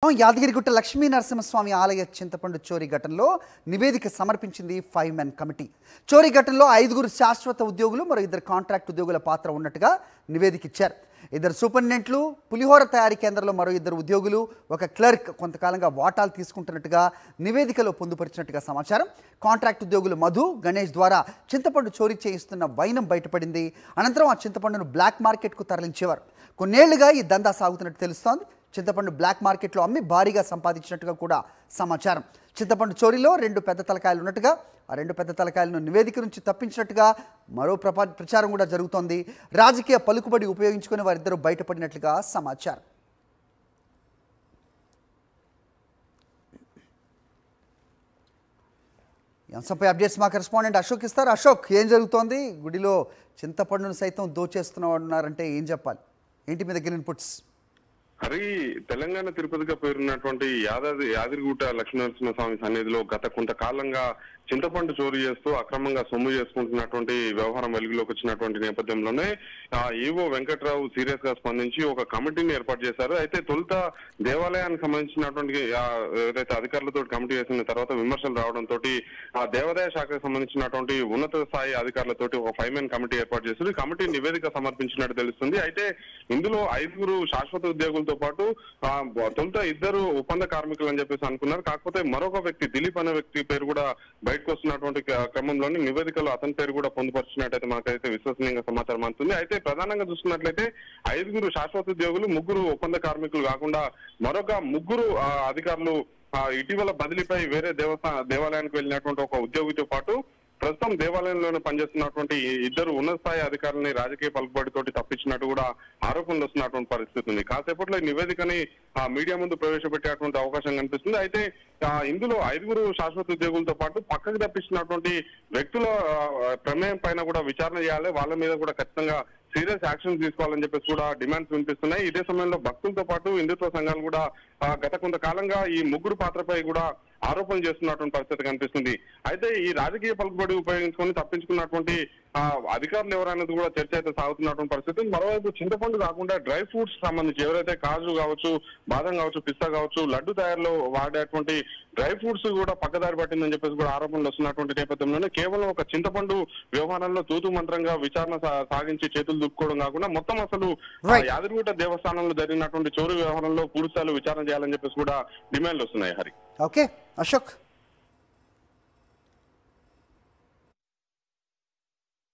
యాదగిరిగుట్ట లక్ష్మీ నరసింహస్వామి ఆలయ చింతపండు చోరీ ఘటనలో నివేదిక సమర్పించింది 5 మెన్ కమిటీ. చోరీ ఘటనలో 5 శాశ్వత ఉద్యోగులు మరో 2 కాంట్రాక్ట్ ఉద్యోగుల పాత్ర ఉన్నట్టుగా నివేదిక ఇచ్చారు. 2 సూపరింటెండెంట్లు, పులిహోర తయారీ కేంద్రంలో మరో 2 ఉద్యోగులు, ఒక క్లర్క్ కొంతకాలంగా వాటాలు తీసుకుంటున్నట్టుగా నివేదికలో పొందుపరిచినట్టుగా సమాచారం. కాంట్రాక్ట్ ఉద్యోగులు మధు, గణేష్ ద్వారా చింతపండు చోరీ చేయిస్తున్న వైనం బయటపడింది. అనంతరం ఆ చింతపండును బ్లాక్ మార్కెట్కు తరలించేవారు. కొన్నేళ్లుగా ఈ దందా సాగుతున్నట్టు తెలుస్తోంది. చింతపండు బ్లాక్ మార్కెట్లో అమ్మి భారీగా సంపాదించినట్టుగా కూడా సమాచారం. చింతపండు చోరీలో 2 పెద్ద తలకాయలు ఉన్నట్టుగా, ఆ 2 పెద్ద తలకాయలను నివేదిక నుంచి తప్పించినట్టుగా మరో ప్రచారం కూడా జరుగుతోంది. రాజకీయ పలుకుబడి ఉపయోగించుకుని వారిద్దరూ బయటపడినట్లుగా సమాచారం. ఈ అంశంపై అప్డేట్స్ మా కరెస్పాండెంట్ అశోక్ ఇస్తారు. అశోక్, ఏం జరుగుతోంది? గుడిలో చింతపండును సైతం దోచేస్తున్నారంటే ఏం చెప్పాలి? ఏంటి మీద గిల్ ఇన్పుట్స్? హరి, తెలంగాణ తిరుపతిగా పేరున్నటువంటి యాదగిరిగుట్ట లక్ష్మీనరసింహస్వామి సన్నిధిలో గత కొంతకాలంగా చింతపండు చోరీ చేస్తూ అక్రమంగా సొమ్ము చేసుకుంటున్నటువంటి వ్యవహారం వెలుగులోకి వచ్చినటువంటి నేపథ్యంలోనే ఈవో వెంకట్రావు సీరియస్ గా స్పందించి ఒక కమిటీని ఏర్పాటు చేశారు. అయితే తొలుత దేవాలయానికి సంబంధించినటువంటి ఏదైతే అధికారులతో కమిటీ వేసిన తర్వాత విమర్శలు రావడంతో ఆ దేవాదాయ శాఖకు సంబంధించినటువంటి ఉన్నత స్థాయి అధికారులతోటి ఒక 5 మెన్ కమిటీ ఏర్పాటు చేశారు. ఈ కమిటీ నివేదిక సమర్పించినట్టు తెలుస్తుంది. అయితే ఇందులో 5 శాశ్వత ఉద్యోగులతో పాటు తొలుత 2 ఒప్పంద కార్మికులు అని చెప్పేసి అనుకున్నారు. కాకపోతే మరొక వ్యక్తి దిలీప్ అనే వ్యక్తి పేరు కూడా బయటకు వస్తున్నటువంటి క్రమంలోని నివేదికలో అతని పేరు కూడా పొందుపరిచినట్టయితే మనకైతే విశ్వసనీయంగా సమాచారం అందుతుంది. అయితే ప్రధానంగా చూసుకున్నట్లయితే 5 శాశ్వత ఉద్యోగులు, 3 ఒప్పంద కార్మికులు కాకుండా మరొక 3 అధికారులు ఇటీవల బదిలీపై వేరే దేవాలయానికి వెళ్ళినటువంటి ఒక ఉద్యోగితో పాటు ప్రస్తుతం దేవాలయంలోనే పనిచేస్తున్నటువంటి 2 ఉన్నత స్థాయి అధికారులని రాజకీయ పలుకుబడితోటి తప్పించినట్టు కూడా ఆరోపణలు వస్తున్నటువంటి పరిస్థితి ఉంది. కాసేపట్లో ఈ నివేదికని మీడియా ముందు ప్రవేశపెట్టేటువంటి అవకాశం కనిపిస్తుంది. అయితే ఇందులో 5 శాశ్వత ఉద్యోగులతో పాటు పక్కకు తప్పించినటువంటి వ్యక్తుల ప్రమేయం పైన కూడా విచారణ చేయాలి, వాళ్ళ మీద కూడా ఖచ్చితంగా సీరియస్ యాక్షన్ తీసుకోవాలని చెప్పేసి కూడా డిమాండ్స్ వినిపిస్తున్నాయి. ఇదే సమయంలో భక్తులతో పాటు హిందుత్వ సంఘాలు కూడా గత కొంతకాలంగా ఈ 3 పాత్రపై కూడా ఆరోపణలు చేస్తున్నటువంటి పరిస్థితి కనిపిస్తుంది. అయితే ఈ రాజకీయ పలుకుబడి ఉపయోగించుకొని తప్పించుకున్నటువంటి అధికారులు ఎవరనేది కూడా చర్చ అయితే సాగుతున్నటువంటి పరిస్థితి. మరోవైపు చింతపండు కాకుండా డ్రై ఫ్రూట్స్ సంబంధించి ఎవరైతే కాజు కావచ్చు, బాదం కావచ్చు, పిస్తా కావచ్చు, లడ్డు తయారులో వాడేటువంటి డ్రై ఫ్రూట్స్ కూడా పక్కదారి పట్టిందని చెప్పేసి కూడా ఆరోపణలు వస్తున్నటువంటి నేపథ్యంలోనే కేవలం ఒక చింతపండు వ్యవహారంలో తూతు మంత్రంగా విచారణ సాగించి చేతులు దుక్కుకోవడం కాకుండా మొత్తం అసలు యాదగిరిగుట్ట దేవస్థానంలో జరిగినటువంటి చోరీ వ్యవహారంలో పూర్తిస్థాయిలో విచారణ చేయాలని చెప్పేసి కూడా డిమాండ్లు వస్తున్నాయి. హరి, ఓకే అశోక్.